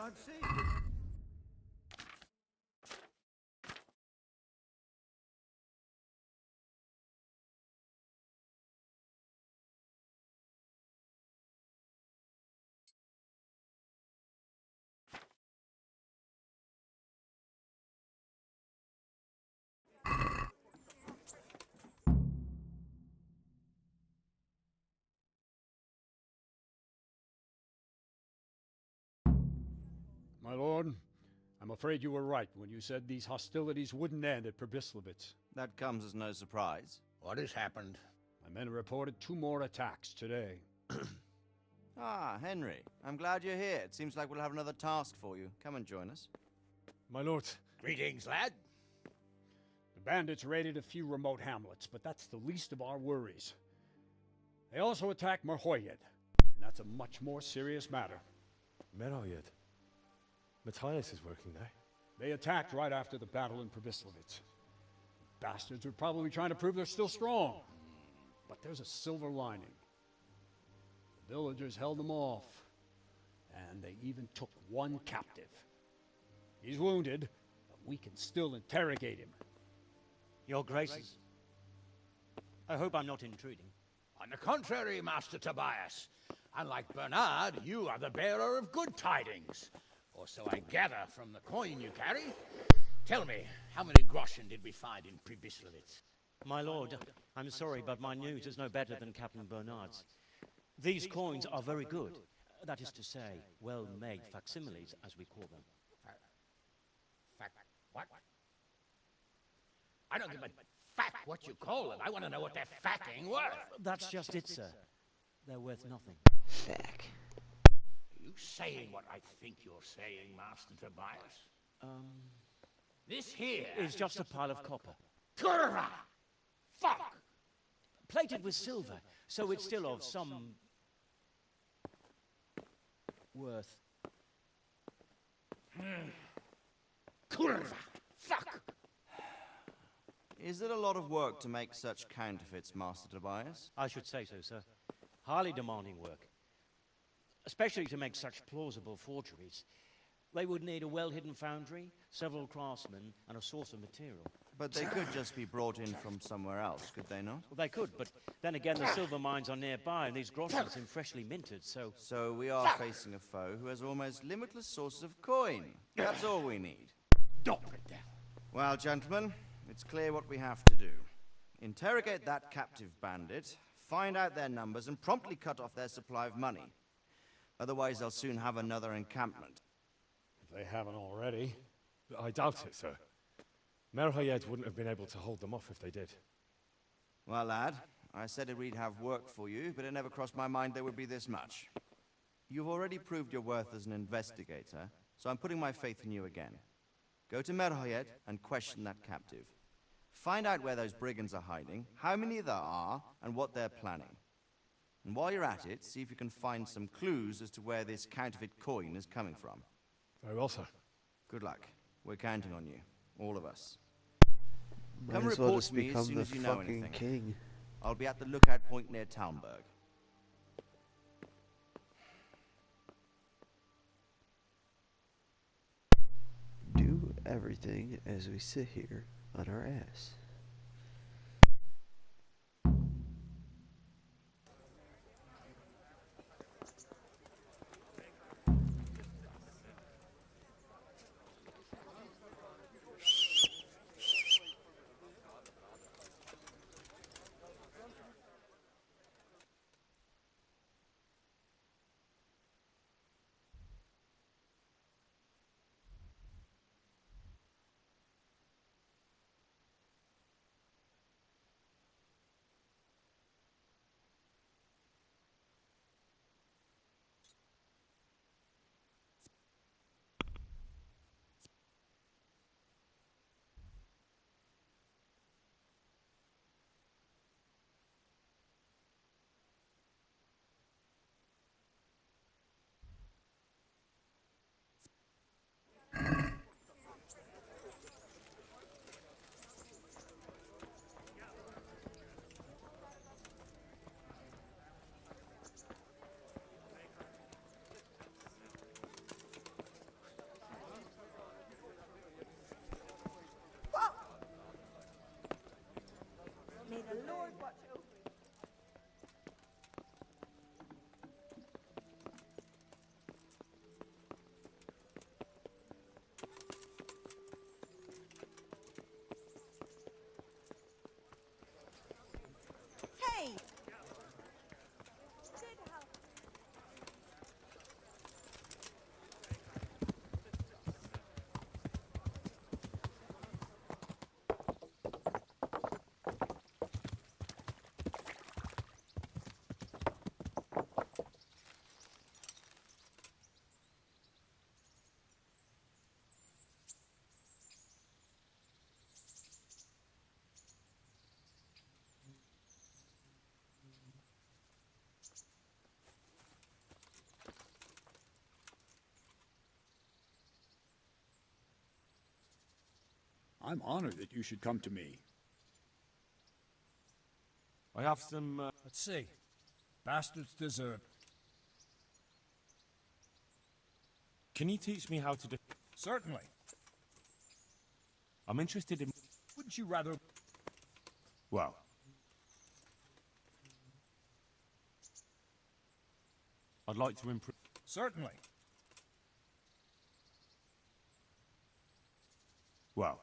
I'd see. My lord, I'm afraid you were right when you said these hostilities wouldn't end at Probislavitz. That comes as no surprise. What has happened? My men reported 2 more attacks today. Ah, Henry. I'm glad you're here. It seems like we'll have another task for you. Come and join us. My lord. Greetings, lad. The bandits raided a few remote hamlets, but that's the least of our worries. They also attacked Merhoyed, and that's a much more serious matter. Merhoyed. Matthias is working there. They attacked right after the battle in Probislavitz. Bastards were probably trying to prove they're still strong. But there's a silver lining. The villagers held them off, and they even took 1 captive. He's wounded, but we can still interrogate him. Your Graces, I hope I'm not intruding. On the contrary, Master Tobias. Unlike Bernard, you are the bearer of good tidings. Or so I gather from the coin you carry. Tell me, how many groschen did we find in Probislavitz? My lord, I'm sorry, but my news is no better than Captain Bernard's. These coins are very good. That is to say, well-made facsimiles, as we call them. What? I don't give a fuck what you call them. I want to know what they're facking worth. That's just it, sir. They're worth nothing. Back. Are you saying what I think you're saying, Master Tobias? This here It's just a pile of copper. Kurva! Fuck! Plated with silver, so it's still of some worth. Kurva! Fuck! Is it a lot of work to make such counterfeits, Master Tobias? I should say so, sir. Highly demanding work. Especially to make such plausible forgeries. They would need a well-hidden foundry, several craftsmen, and a source of material. But they could just be brought in from somewhere else, could they not? Well, they could, but then again, the silver mines are nearby, and these groschen seem freshly minted, so... So we are facing a foe who has almost limitless sources of coin. That's all we need. Don't put that. Well, gentlemen, it's clear what we have to do. Interrogate that captive bandit, find out their numbers, and promptly cut off their supply of money. Otherwise, they'll soon have another encampment. If they haven't already. I doubt it, sir. Merhoyed wouldn't have been able to hold them off if they did. Well, lad, I said we'd have work for you, but it never crossed my mind there would be this much. You've already proved your worth as an investigator, so I'm putting my faith in you again. Go to Merhoyed and question that captive. Find out where those brigands are hiding, how many there are, and what they're planning. And while you're at it, see if you can find some clues as to where this counterfeit coin is coming from. Very well, sir. Good luck. We're counting on you. All of us. Might Come as well report just to me as become soon the as you know fucking anything. king. I'll be at the lookout point near Talmberg. Do everything as we sit here on our ass. I'm honored that you should come to me. I have some. Let's see. Bastards deserve. Can you teach me how to do? Certainly. I'm interested in. Wouldn't you rather? Well. I'd like to improve. Certainly. Well.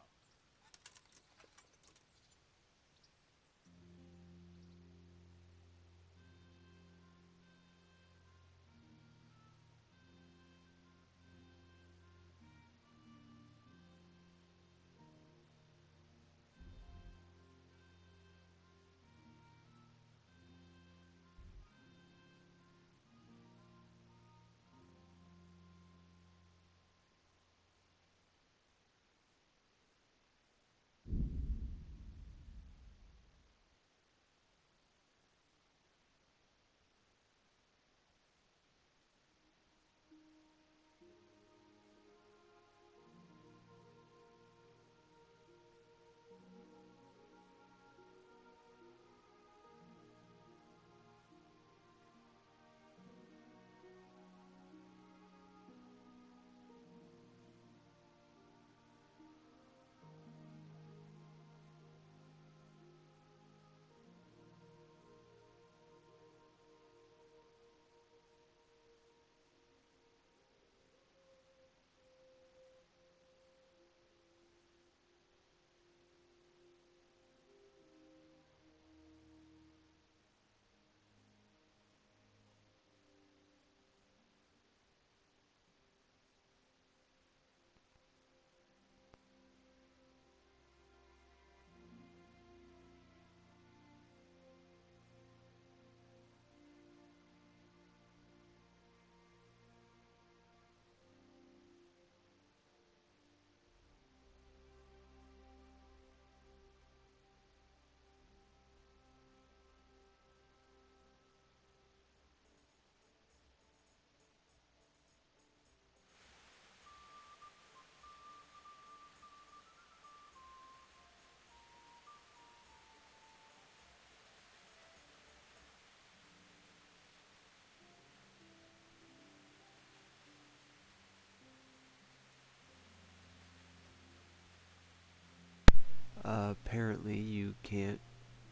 Apparently you can't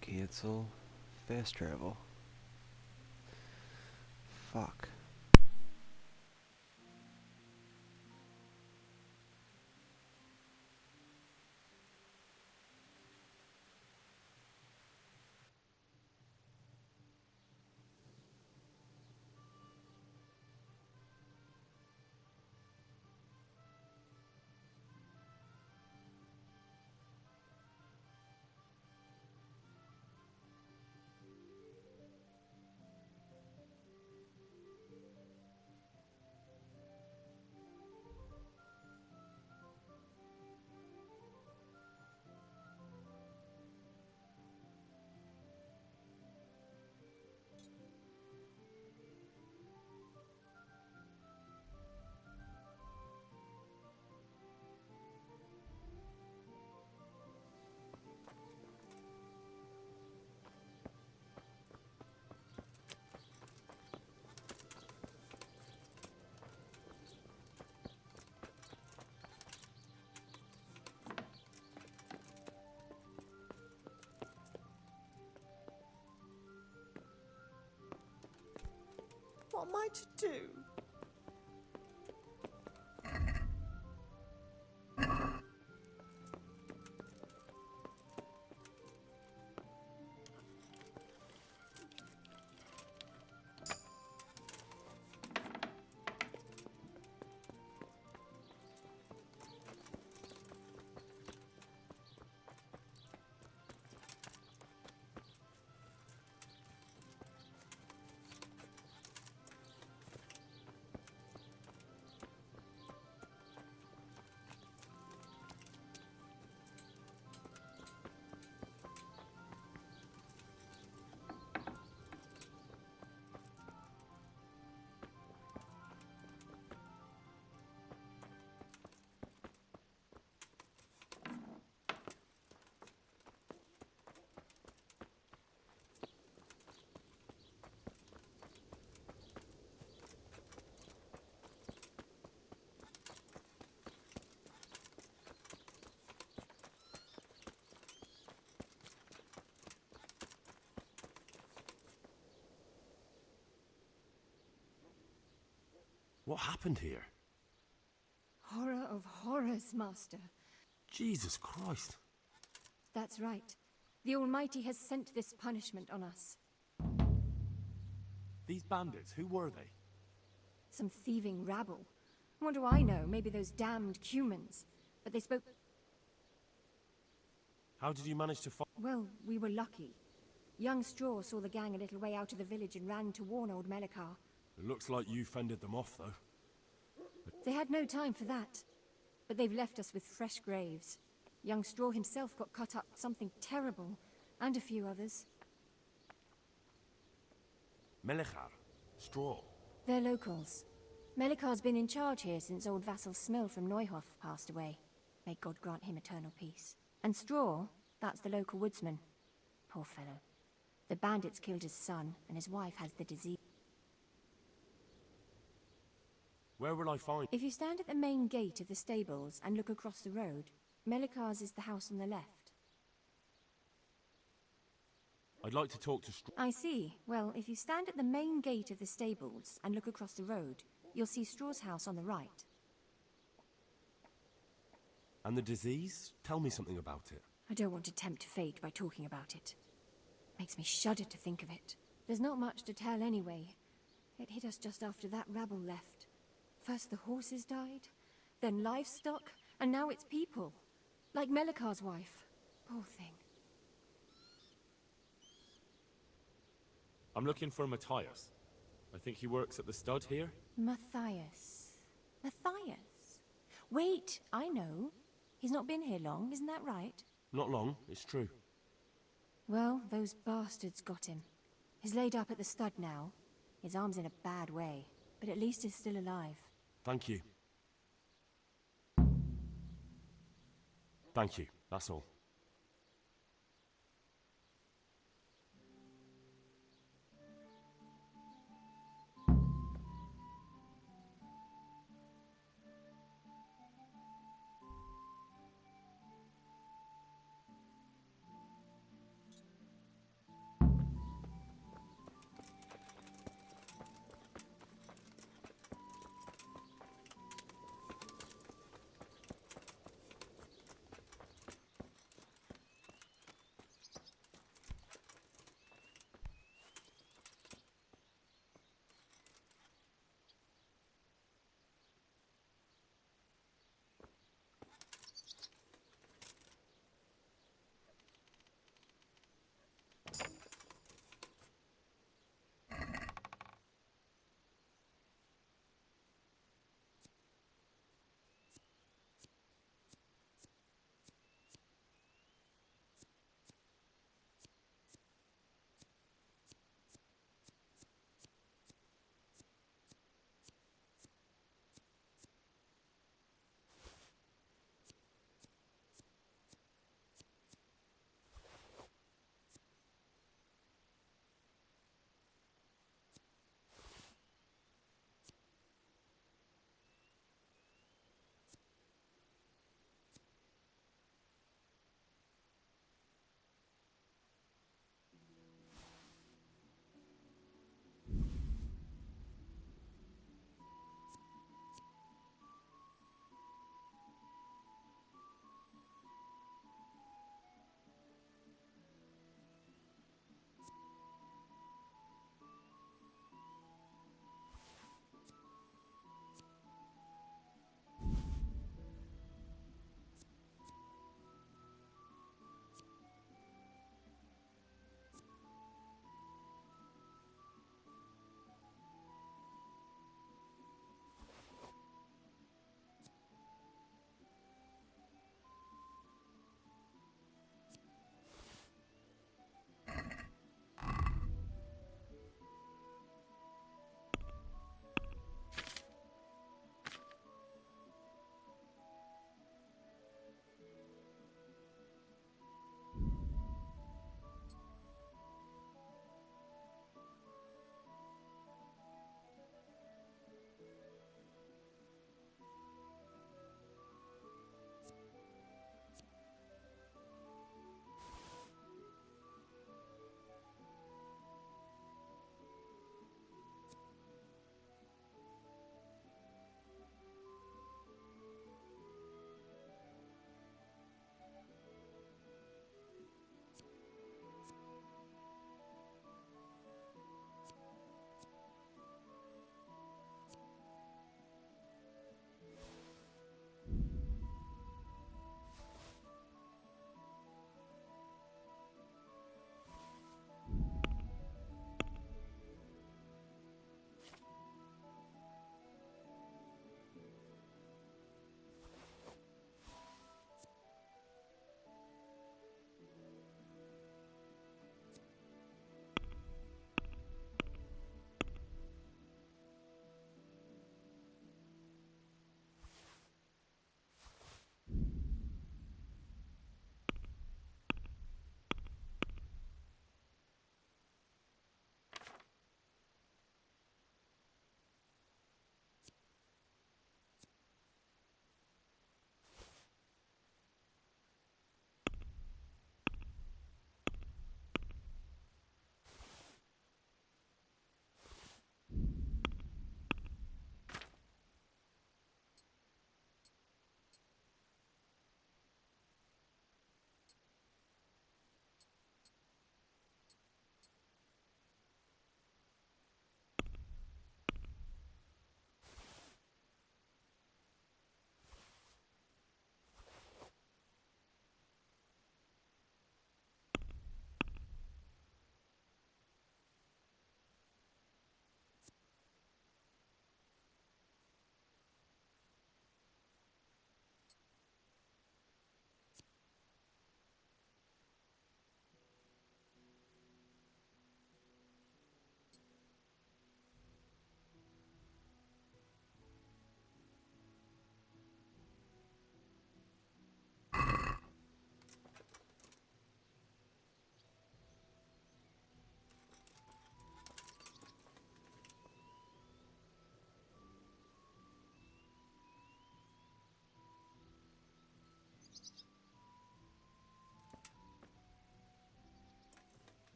cancel fast travel. Fuck. What am I to do? What happened here? Horror of horrors, Master. Jesus Christ. That's right. The Almighty has sent this punishment on us. These bandits, who were they? Some thieving rabble. What do I know? Maybe those damned humans. But they spoke... How did you manage to find... Well, we were lucky. Young Straw saw the gang a little way out of the village and ran to warn old Melikar. It looks like you fended them off, though. They had no time for that. But they've left us with fresh graves. Young Straw himself got cut up something terrible, and a few others. Melikar? Straw? They're locals. Melikar's been in charge here since old vassal Smil from Neuhof passed away. May God grant him eternal peace. And Straw, that's the local woodsman. Poor fellow. The bandits killed his son, and his wife has the disease. Where will I find... If you stand at the main gate of the stables and look across the road, Melikar's is the house on the left. I'd like to talk to Straw... I see. Well, if you stand at the main gate of the stables and look across the road, you'll see Straw's house on the right. And the disease? Tell me something about it. I don't want to tempt fate by talking about it. Makes me shudder to think of it. There's not much to tell anyway. It hit us just after that rabble left. First the horses died, then livestock, and now it's people. Like Melikar's wife. Poor thing. I'm looking for Matthias. I think he works at the stud here. Matthias. Matthias? Wait, I know. He's not been here long, isn't that right? Not long, it's true. Well, those bastards got him. He's laid up at the stud now. His arm's in a bad way, but at least he's still alive. Thank you. Thank you, that's all.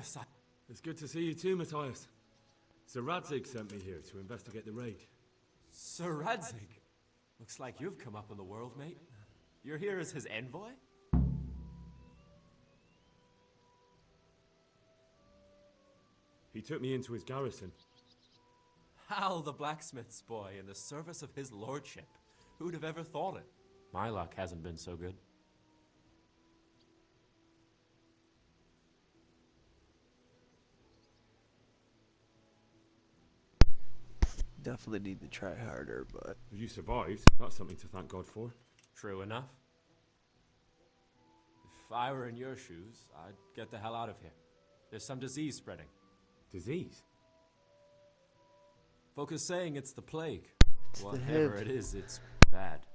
Cyrus, It's good to see you too, Matthias. Sir Radzig sent me here to investigate the raid. Sir Radzig. Looks like you've come up in the world, mate. You're here as his envoy? He took me into his garrison. Hal the blacksmith's boy in the service of his lordship. Who'd have ever thought it? My luck hasn't been so good. Definitely need to try harder, but If you survived, that's something to thank God for. True enough. If I were in your shoes, I'd get the hell out of here. There's some disease spreading. Disease? Folk are saying it's the plague. it's the Whatever head. it is, it's bad.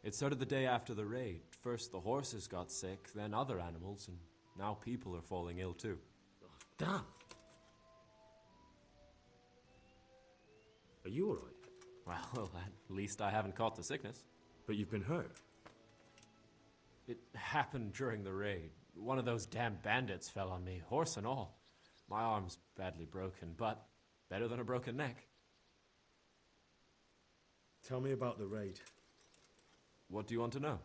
It started the day after the raid. First the horses got sick, then other animals, and now people are falling ill too. Damn. Are you alright? Well, at least I haven't caught the sickness. But you've been hurt. It happened during the raid. One of those damn bandits fell on me, horse and all. My arm's badly broken, but better than a broken neck. Tell me about the raid. What do you want to know?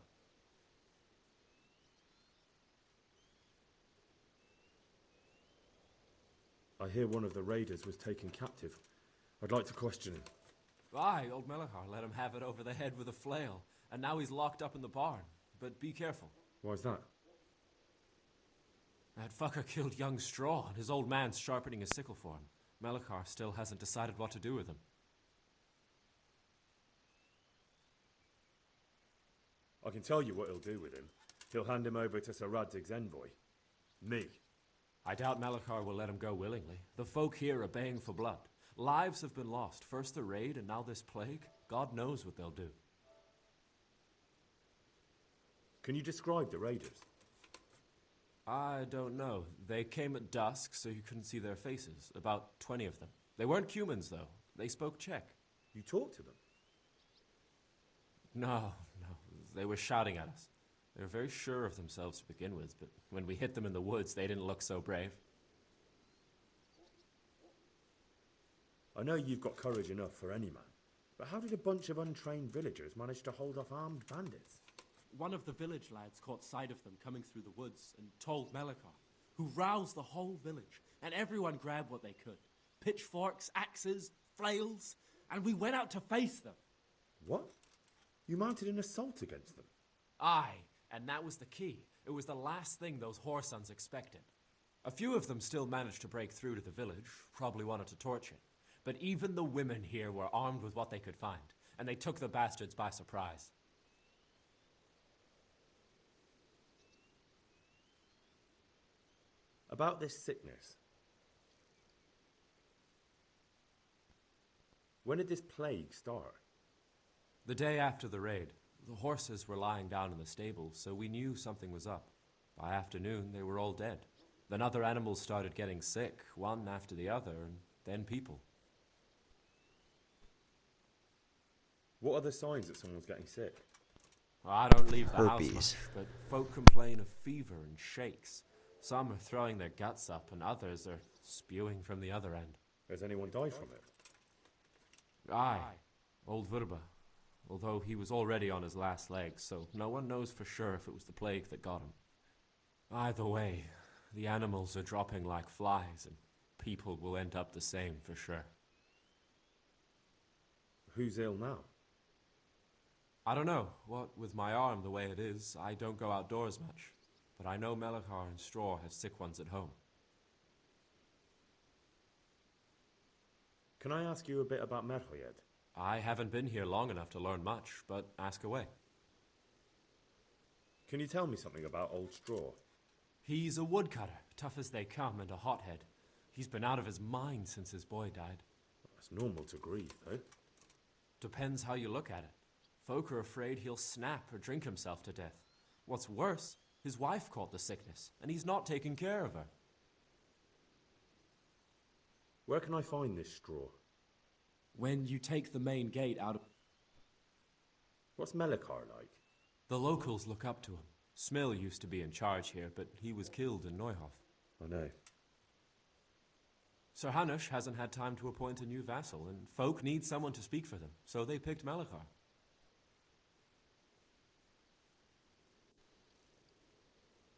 I hear one of the raiders was taken captive. I'd like to question him. Aye, old Melachar let him have it over the head with a flail, and now he's locked up in the barn. But be careful. Why's that? That fucker killed young Straw, and his old man's sharpening a sickle for him. Melachar still hasn't decided what to do with him. I can tell you what he'll do with him. He'll hand him over to Sir Radzig's envoy. Me. I doubt Melachar will let him go willingly. The folk here are baying for blood. Lives have been lost. First the raid, and now this plague. God knows what they'll do. Can you describe the raiders? I don't know. They came at dusk, so you couldn't see their faces. About 20 of them. They weren't humans, though. They spoke Czech. You talked to them? No. They were shouting at us. They were very sure of themselves to begin with, but when we hit them in the woods, they didn't look so brave. I know you've got courage enough for any man, but how did a bunch of untrained villagers manage to hold off armed bandits? One of the village lads caught sight of them coming through the woods and told Melachar, who roused the whole village, and everyone grabbed what they could. Pitchforks, axes, flails, and we went out to face them. What? You mounted an assault against them? Aye, and that was the key. It was the last thing those whoresons expected. A few of them still managed to break through to the village, probably wanted to torch it. But even the women here were armed with what they could find, and they took the bastards by surprise. About this sickness. When did this plague start? The day after the raid, the horses were lying down in the stable, so we knew something was up. By afternoon, they were all dead. Then other animals started getting sick, one after the other, and then people. What are the signs that someone's getting sick? I don't leave the house Herpes. much, but folk complain of fever and shakes. Some are throwing their guts up, and others are spewing from the other end. Has anyone died from it? Aye, old Verba. Although he was already on his last legs, so no one knows for sure if it was the plague that got him. Either way, the animals are dropping like flies, and people will end up the same for sure. Who's ill now? I don't know. What with my arm the way it is, I don't go outdoors much. But I know Melachar and Straw have sick ones at home. Can I ask you a bit about Merhoyed? I haven't been here long enough to learn much, but ask away. Can you tell me something about Old Straw? He's a woodcutter, tough as they come, and a hothead. He's been out of his mind since his boy died. It's normal to grieve, though. Depends how you look at it. Folk are afraid he'll snap or drink himself to death. What's worse, his wife caught the sickness, and he's not taking care of her. Where can I find this Straw? When you take the main gate out of... What's Melachar like? The locals look up to him. Smill used to be in charge here, but he was killed in Neuhof. I know. Sir Hanush hasn't had time to appoint a new vassal, and folk need someone to speak for them, so they picked Malachar.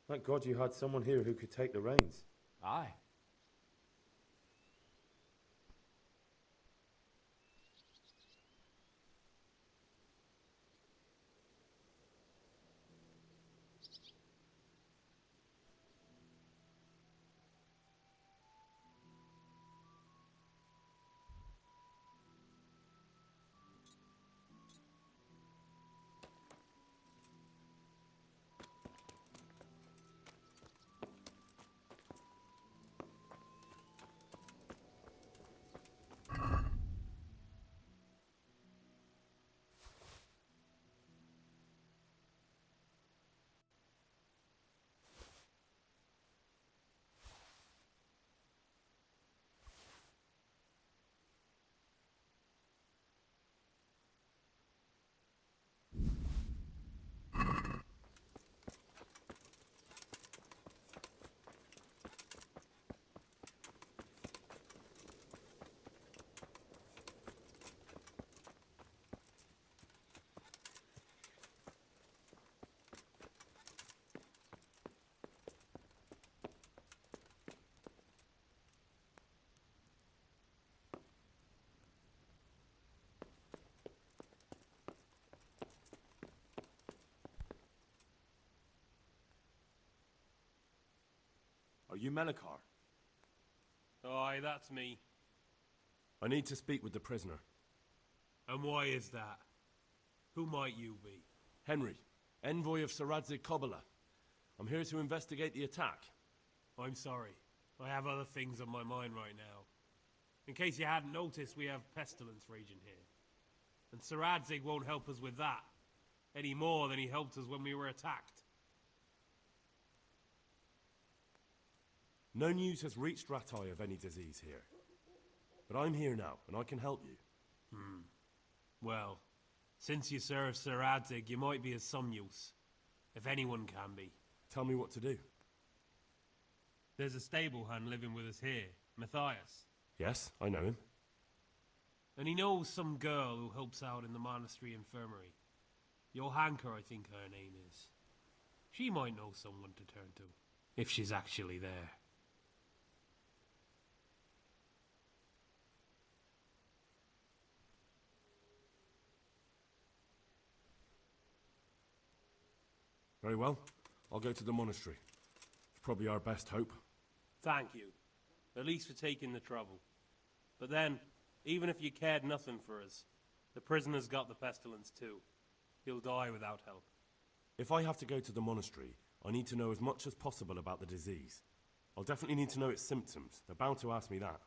Thank God you had someone here who could take the reins. Aye. Are you Melekar? Aye, that's me. I need to speak with the prisoner. And why is that? Who might you be? Henry, envoy of Saradzik Kobala. I'm here to investigate the attack. I'm sorry. I have other things on my mind right now. In case you hadn't noticed, we have pestilence raging here. And Saradzik won't help us with that, any more than he helped us when we were attacked. No news has reached Ratai of any disease here. But I'm here now, and I can help you. Well, since you serve Saradzik, you might be of some use. If anyone can be. Tell me what to do. There's a stable hand living with us here, Matthias. Yes, I know him. And he knows some girl who helps out in the monastery infirmary. Johanka, I think her name is. She might know someone to turn to, if she's actually there. Very well. I'll go to the monastery. It's probably our best hope. Thank you. At least for taking the trouble. But then, even if you cared nothing for us, the prisoner's got the pestilence too. He'll die without help. If I have to go to the monastery, I need to know as much as possible about the disease. I'll definitely need to know its symptoms. They're bound to ask me that.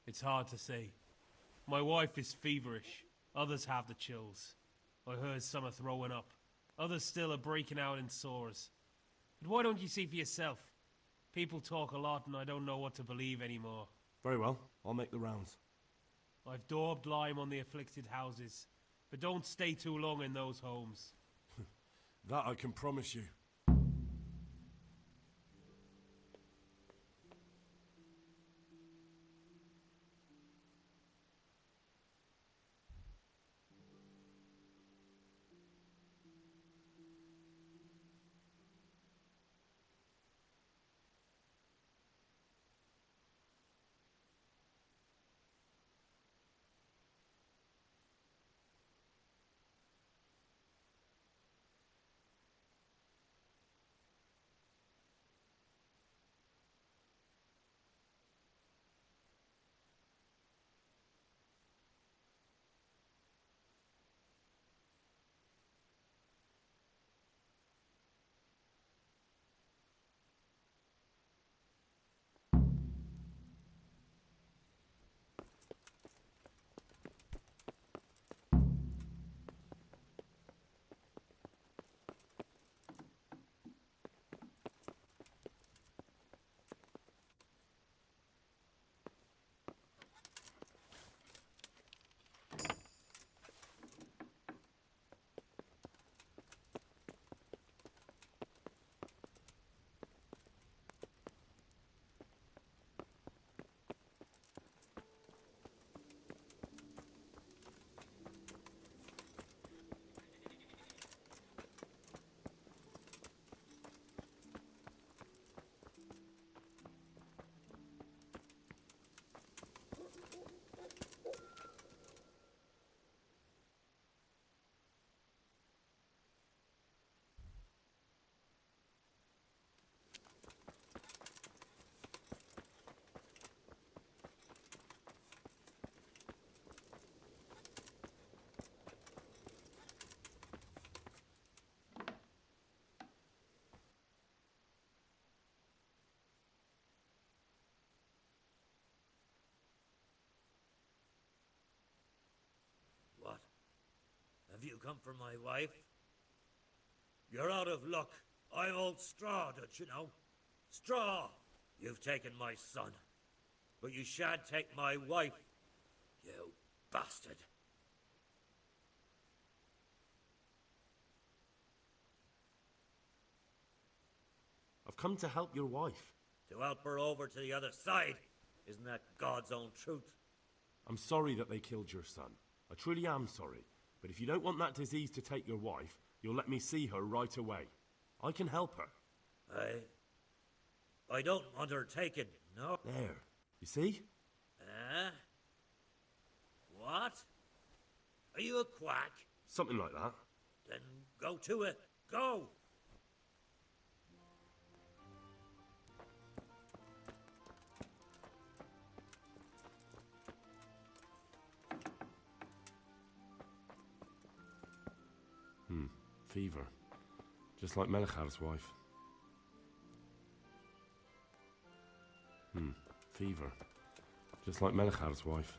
It's hard to say. My wife is feverish. Others have the chills. I heard some are throwing up. Others still are breaking out in sores. But why don't you see for yourself? People talk a lot and I don't know what to believe anymore. Very well. I'll make the rounds. I've daubed lime on the afflicted houses, but don't stay too long in those homes. That I can promise you. Have you come for my wife? You're out of luck. I'm old Straw, don't you know? Straw! You've taken my son. But you shan't take my wife, you bastard. I've come to help your wife. To help her over to the other side. Isn't that God's own truth? I'm sorry that they killed your son. I truly am sorry. But if you don't want that disease to take your wife, you'll let me see her right away. I can help her. I don't want her taken, no. There. You see? What? Are you a quack? Something like that. Then go to it. Go! Fever. Just like Melichar's wife. Fever. Just like Melichar's wife.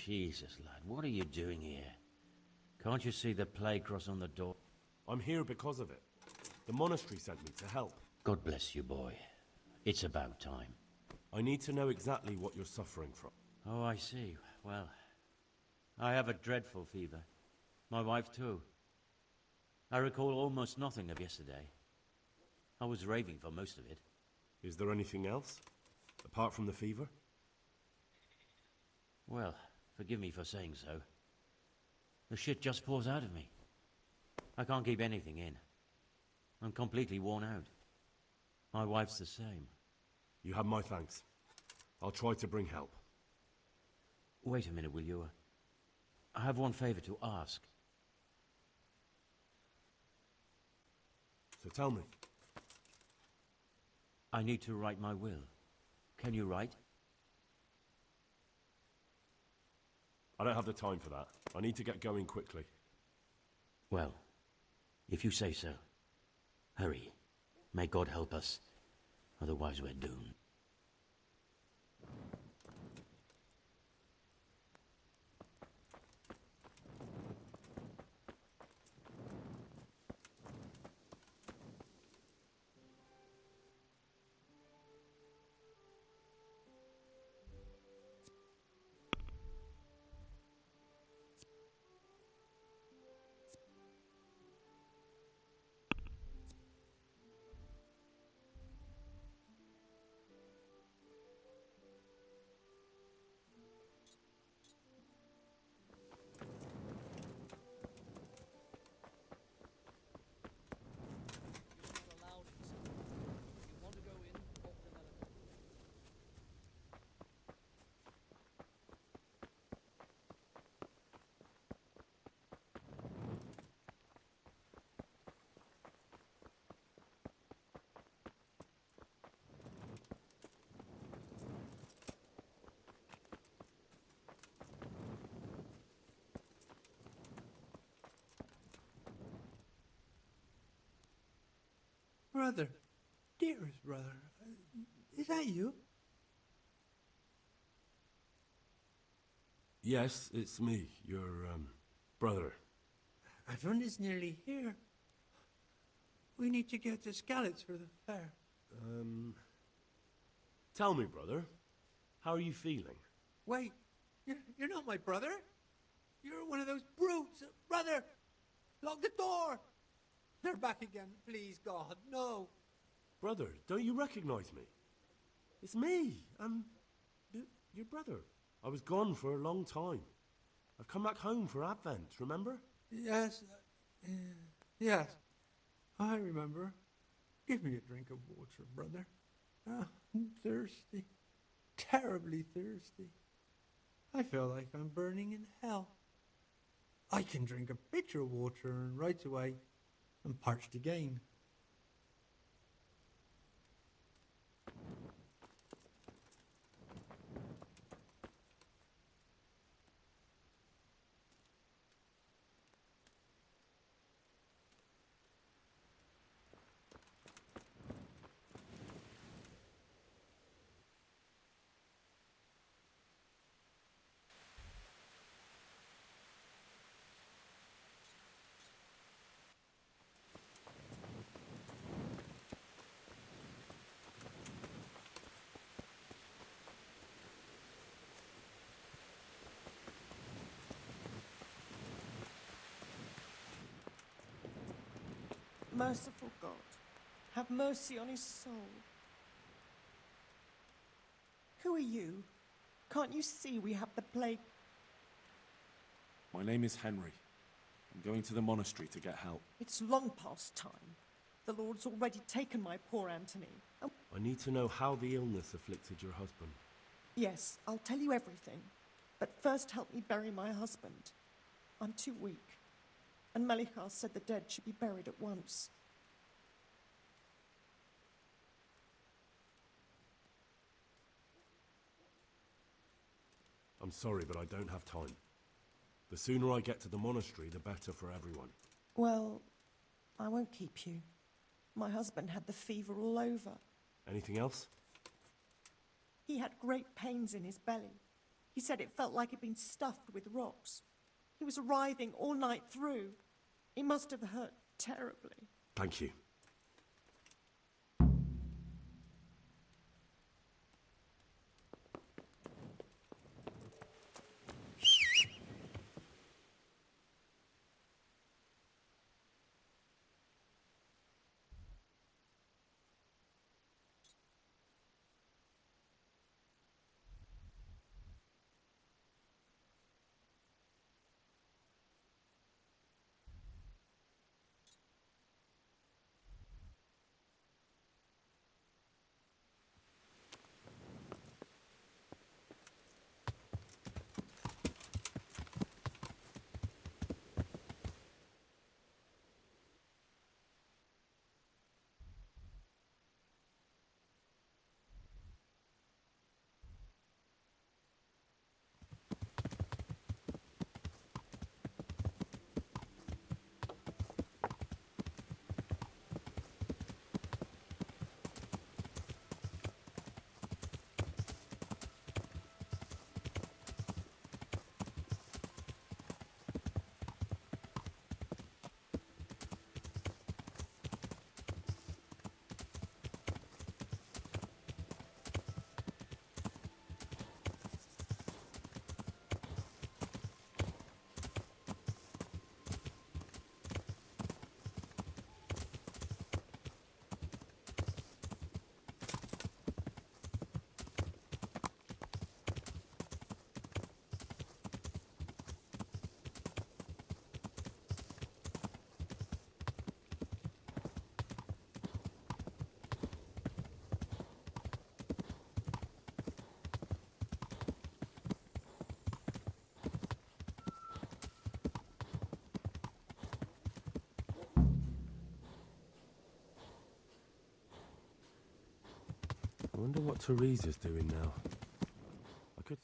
Jesus, lad, what are you doing here? Can't you see the plague cross on the door? I'm here because of it. The monastery sent me to help. God bless you, boy. It's about time. I need to know exactly what you're suffering from. Oh, I see. Well, I have a dreadful fever. My wife, too. I recall almost nothing of yesterday. I was raving for most of it. Is there anything else? Apart from the fever? Well, forgive me for saying so. The shit just pours out of me. I can't keep anything in. I'm completely worn out. My wife's the same. You have my thanks. I'll try to bring help. Wait a minute, will you? I have one favor to ask. So tell me. I need to write my will. Can you write? I don't have the time for that. I need to get going quickly. Well, if you say so. Hurry. May God help us. Otherwise we're doomed. brother. Dearest brother. Is that you? Yes, it's me, your, brother. Everyone is nearly here. We need to get to Skalitz for the fair. Tell me, brother, how are you feeling? Wait, you're not my brother? You're one of those brutes. Brother, lock the door. They're back again. Please, God, no. Brother, don't you recognize me? It's me. I'm your brother. I was gone for a long time. I've come back home for Advent, remember? Yes, yes, I remember. Give me a drink of water, brother. I'm thirsty, terribly thirsty. I feel like I'm burning in hell. I can drink a pitcher of water and right away I'm parched again. Merciful God, have mercy on his soul. Who are you? Can't you see we have the plague? My name is Henry. I'm going to the monastery to get help. It's long past time. The Lord's already taken my poor Anthony. Oh, I need to know how the illness afflicted your husband. yes, I'll tell you everything. But first help me bury my husband. I'm too weak. And Melichar said the dead should be buried at once. I'm sorry, but I don't have time. The sooner I get to the monastery, the better for everyone. Well, I won't keep you. My husband had the fever all over. Anything else? He had great pains in his belly. He said it felt like it'd been stuffed with rocks. He was writhing all night through. It must have hurt terribly. Thank you. I wonder what Teresa's doing now. I could...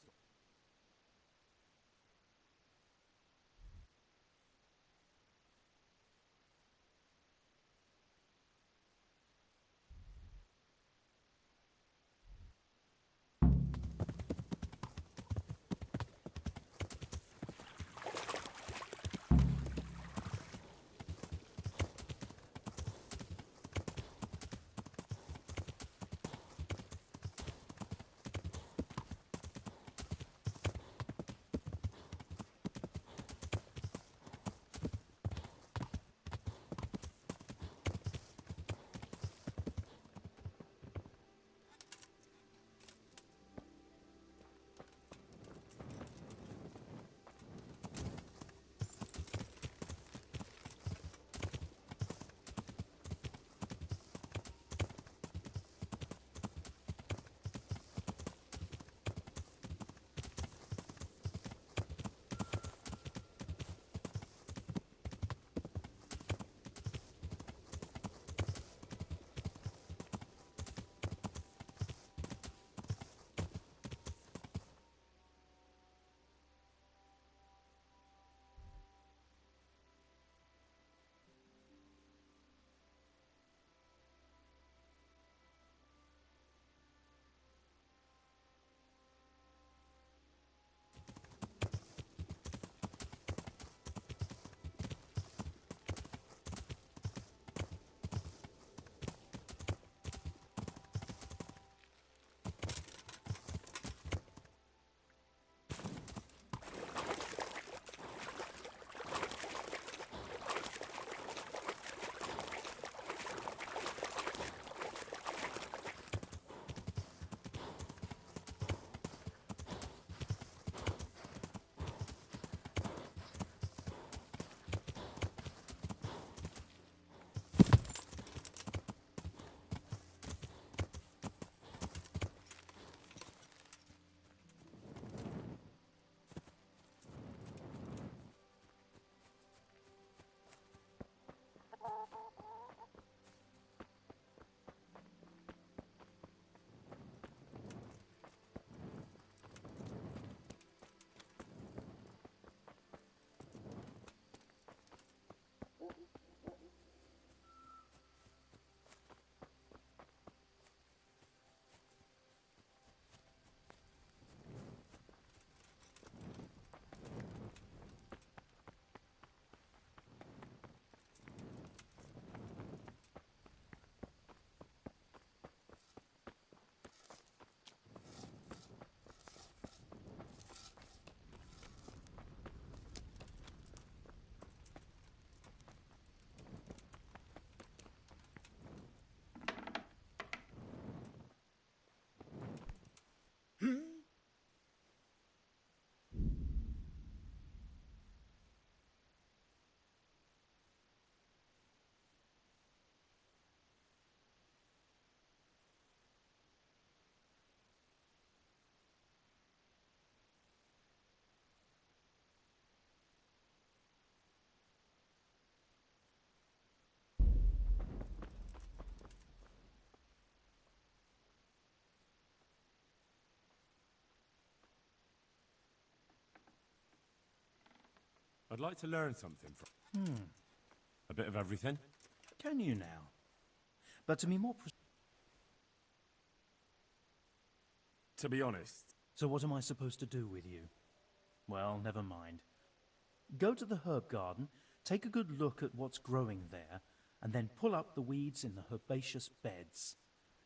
I'd like to learn something from... A bit of everything. Can you now? But to be more To be honest... So what am I supposed to do with you? Well, never mind. Go to the herb garden, take a good look at what's growing there, and then pull up the weeds in the herbaceous beds.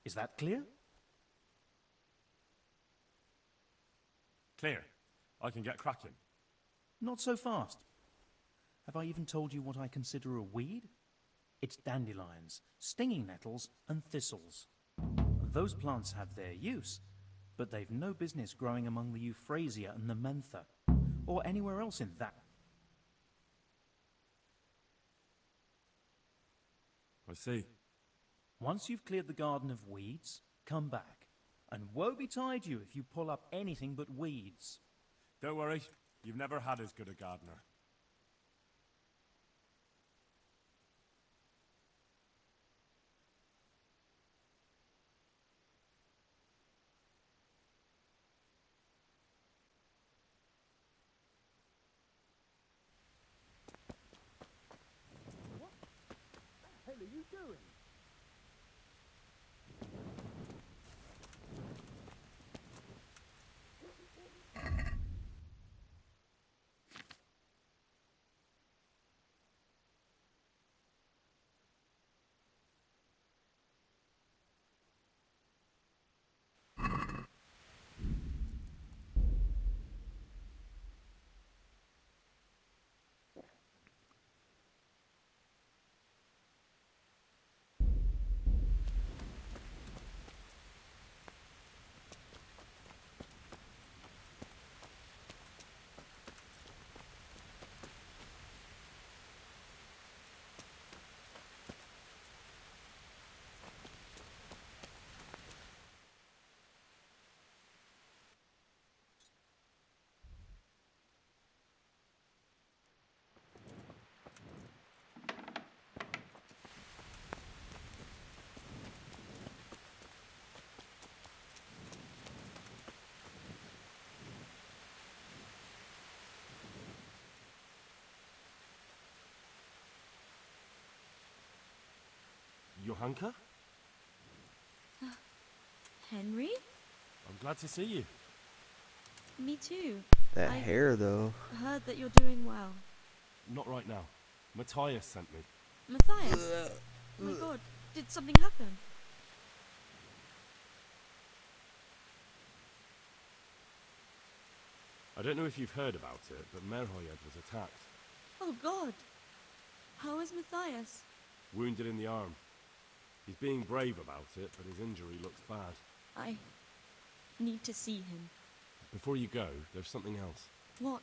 Is that clear? Clear. I can get cracking. Not so fast. Have I even told you what I consider a weed? It's dandelions, stinging nettles, and thistles. Those plants have their use, but they've no business growing among the euphrasia and the mentha, or anywhere else in that. I see. Once you've cleared the garden of weeds, come back. And woe betide you if you pull up anything but weeds. Don't worry, you've never had as good a gardener. What the hell are you doing? Johanka? Henry? I'm glad to see you. Me too. That I hair, though. heard that you're doing well. Not right now. Matthias sent me. Matthias? Oh my god, did something happen? I don't know if you've heard about it, but Merhoyed was attacked. Oh god. How is Matthias? Wounded in the arm. He's being brave about it, but his injury looks bad. I need to see him. Before you go, there's something else. What?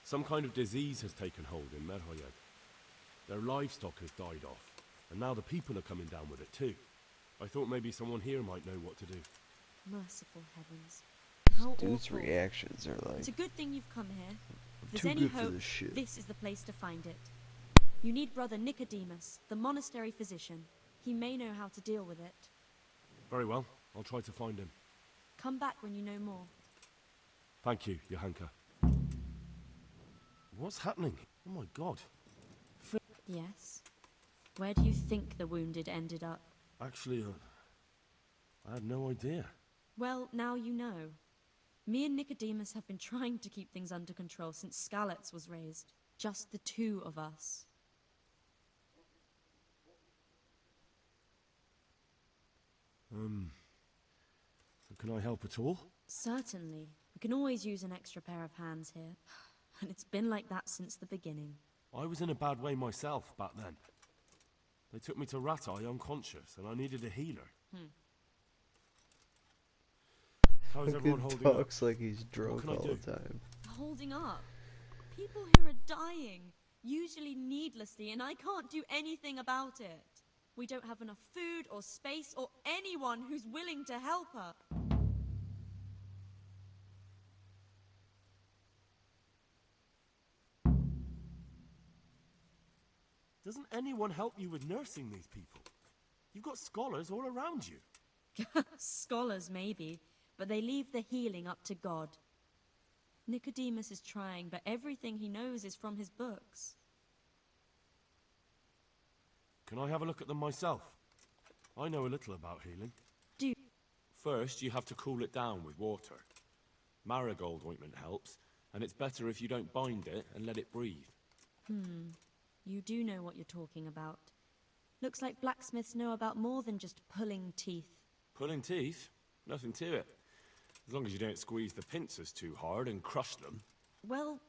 Some kind of disease has taken hold in Merhoyed. Their livestock has died off, and now the people are coming down with it too. I thought maybe someone here might know what to do. Merciful heavens. How Dude's awful. reactions are like... It's a good thing you've come here. If there's too any good for hope, this shit. this is the place to find it. You need Brother Nicodemus, the monastery physician. He may know how to deal with it. Very well, I'll try to find him. Come back when you know more. Thank you, Johanka. What's happening? Oh my god. Yes? Where do you think the wounded ended up? Actually, I had no idea. Well, now you know. Me and Nicodemus have been trying to keep things under control since Skalitz was raised. Just the two of us. So can I help at all? Certainly. We can always use an extra pair of hands here. And it's been like that since the beginning. I was in a bad way myself back then. They took me to Ratai unconscious, and I needed a healer. How's everyone holding up? Talks like he's drunk all do? the time. Holding up? People here are dying, usually needlessly, and I can't do anything about it. We don't have enough food or space or anyone who's willing to help her. Doesn't anyone help you with nursing these people? You've got scholars all around you. Scholars, maybe, but they leave the healing up to God. Nicodemus is trying, but everything he knows is from his books. Can I have a look at them myself? I know a little about healing. Do. First, you have to cool it down with water. Marigold ointment helps, and it's better if you don't bind it and let it breathe. You do know what you're talking about. Looks like blacksmiths know about more than just pulling teeth. Pulling teeth? Nothing to it. As long as you don't squeeze the pincers too hard and crush them. Well,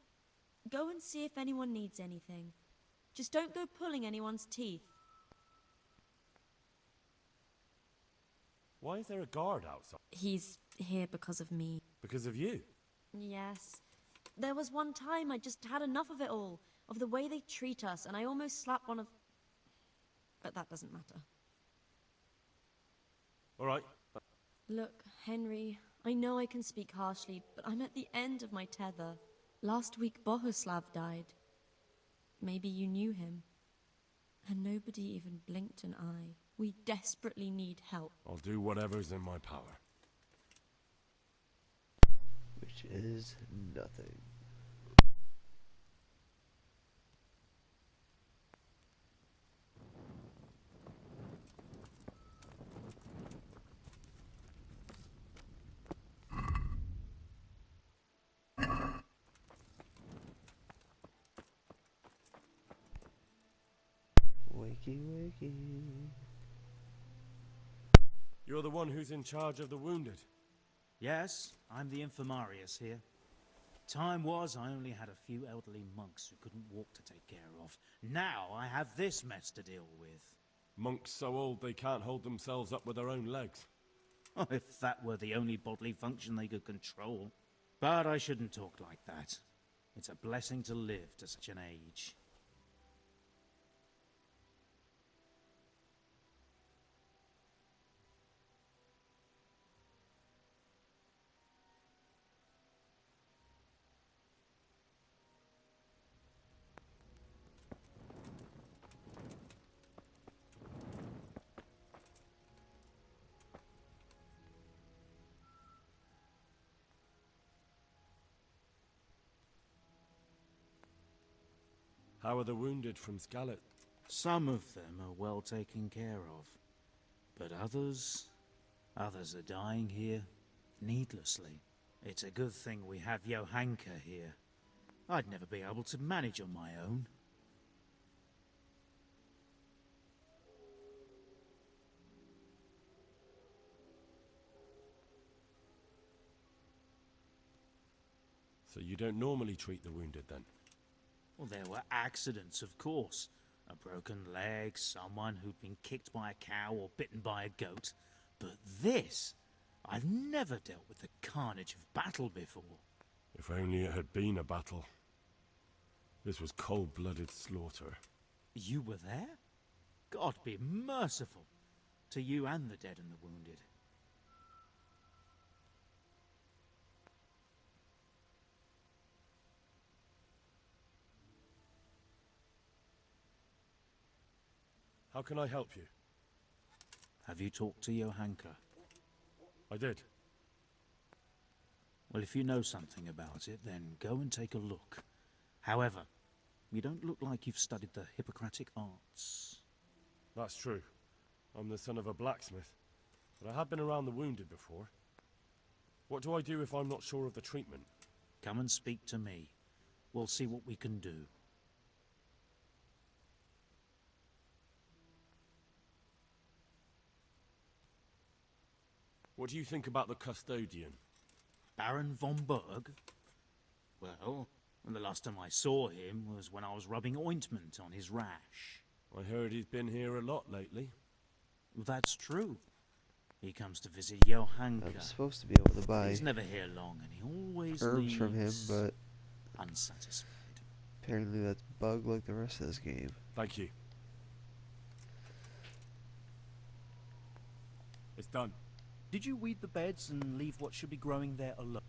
go and see if anyone needs anything. Just don't go pulling anyone's teeth. Why is there a guard outside? He's here because of me. Because of you? Yes. There was one time I just had enough of it all, of the way they treat us, and I almost slapped one of... But that doesn't matter. All right. Look, Henry, I know I can speak harshly, but I'm at the end of my tether. Last week Bohuslav died. Maybe you knew him. And nobody even blinked an eye. We desperately need help. I'll do whatever's in my power. Which is nothing. Wakey, wakey. You're the one who's in charge of the wounded. Yes, I'm the infirmarius here. Time was I only had a few elderly monks who couldn't walk to take care of. Now I have this mess to deal with. Monks so old they can't hold themselves up with their own legs. Oh, if that were the only bodily function they could control. But I shouldn't talk like that. It's a blessing to live to such an age. How are the wounded from Scarlet? Some of them are well taken care of. But others are dying here needlessly. It's a good thing we have Johanka here. I'd never be able to manage on my own. So you don't normally treat the wounded then? Well, there were accidents, of course. A broken leg, someone who'd been kicked by a cow or bitten by a goat. But this... I've never dealt with the carnage of battle before. If only it had been a battle. This was cold-blooded slaughter. You were there? God be merciful to you and the dead and the wounded. How can I help you? Have you talked to Johanka? I did. Well, if you know something about it, then go and take a look. However, you don't look like you've studied the Hippocratic arts. That's true. I'm the son of a blacksmith, but I have been around the wounded before. What do I do if I'm not sure of the treatment? Come and speak to me. We'll see what we can do. What do you think about the custodian? Baron von Berg? Well, the last time I saw him was when I was rubbing ointment on his rash. I heard he's been here a lot lately. That's true. He comes to visit Johanka. I'm supposed to be able to buy He's never here long, and he always herbs from him, leaves but unsatisfied. apparently that's bugged like the rest of this game. Thank you. It's done. Did you weed the beds and leave what should be growing there alone?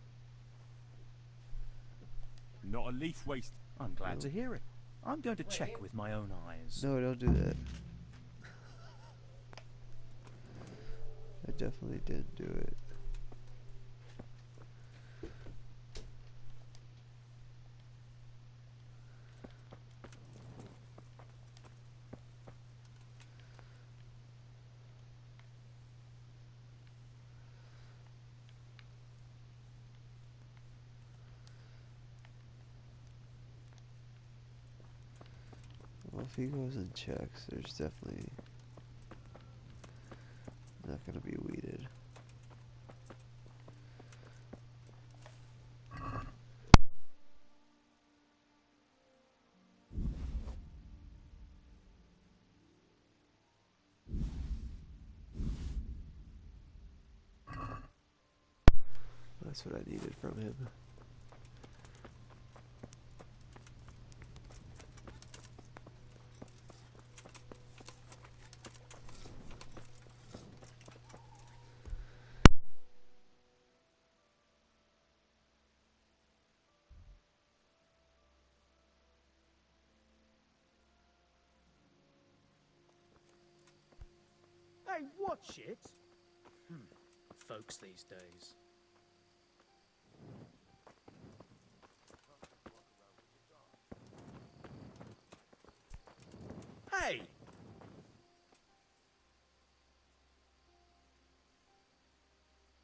Not a leaf waste. I'm glad to hear it. I'm going to check with my own eyes. No, don't do that. I definitely didn't do it. if he goes and checks, there's definitely not gonna be weeded. That's what I needed from him. Hey, watch it! Folks these days. Hey!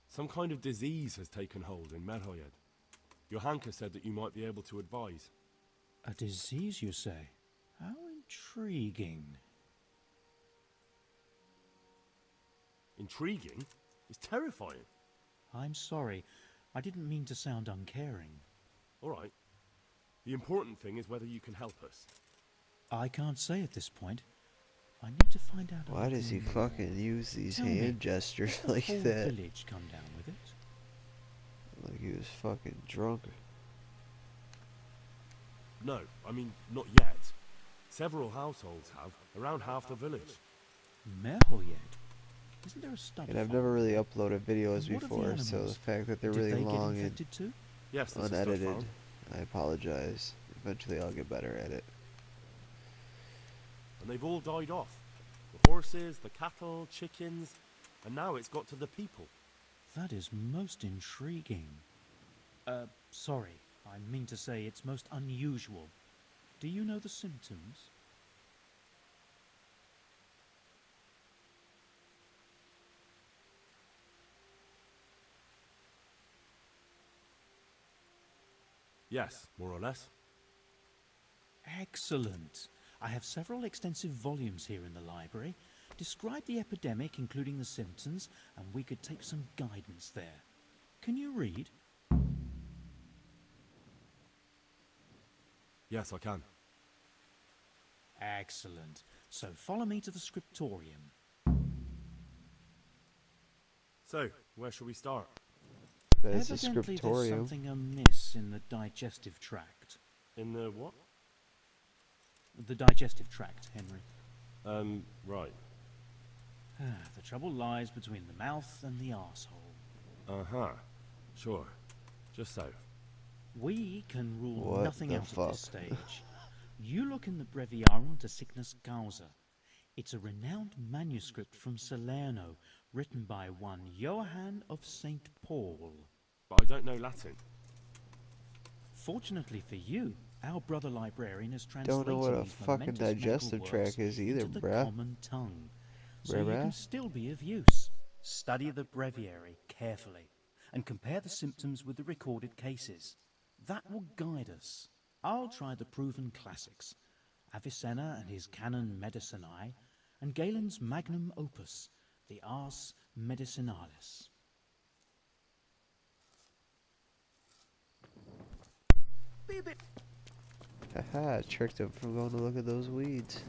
Some kind of disease has taken hold in Merhoyed. Johanka said that you might be able to advise. A disease, you say? How intriguing. Intriguing? It's terrifying. I'm sorry. I didn't mean to sound uncaring. All right. The important thing is whether you can help us. I can't say at this point. I need to find out. Why does he fucking use these hand gestures did the like whole that? Village come down with it. Like he was fucking drunk. No, I mean, not yet. Several households have, around half the village. Merhoyed? Isn't there a stub And I've farm? never really uploaded videos And what of the before, so the animals? fact that they're Did really they get long and infected too? Yes, there's a stub unedited, farm. I apologize. Eventually I'll get better at it. And they've all died off. The horses, the cattle, chickens, and now it's got to the people. That is most intriguing. Sorry. I mean to say it's most unusual. Do you know the symptoms? Yes, more or less. Excellent. I have several extensive volumes here in the library. Describe the epidemic, including the symptoms, and we could take some guidance there. Can you read? Yes, I can. Excellent. So follow me to the scriptorium. So, where shall we start? That's the Evidently there's scriptorium. something amiss in the digestive tract. In the what? The digestive tract, Henry. Right. The trouble lies between the mouth and the arsehole. Uh-huh. Sure. Just so. We can rule What nothing the out fuck? at this stage. You look in the Breviarium de Sickness Causa. It's a renowned manuscript from Salerno, written by one Johann of St. Paul. But I don't know Latin. Fortunately for you, our brother librarian has Don't translated know what a these fucking momentous medical digestive works tract is either, into the bruh. common tongue, so Bruh, you can bruh. still be of use. Study the breviary carefully and compare the symptoms with the recorded cases. That will guide us. I'll try the proven classics, Avicenna and his Canon Medicinae, and Galen's magnum opus, the Ars Medicinalis. Be a bit Haha, tricked him from going to look at those weeds.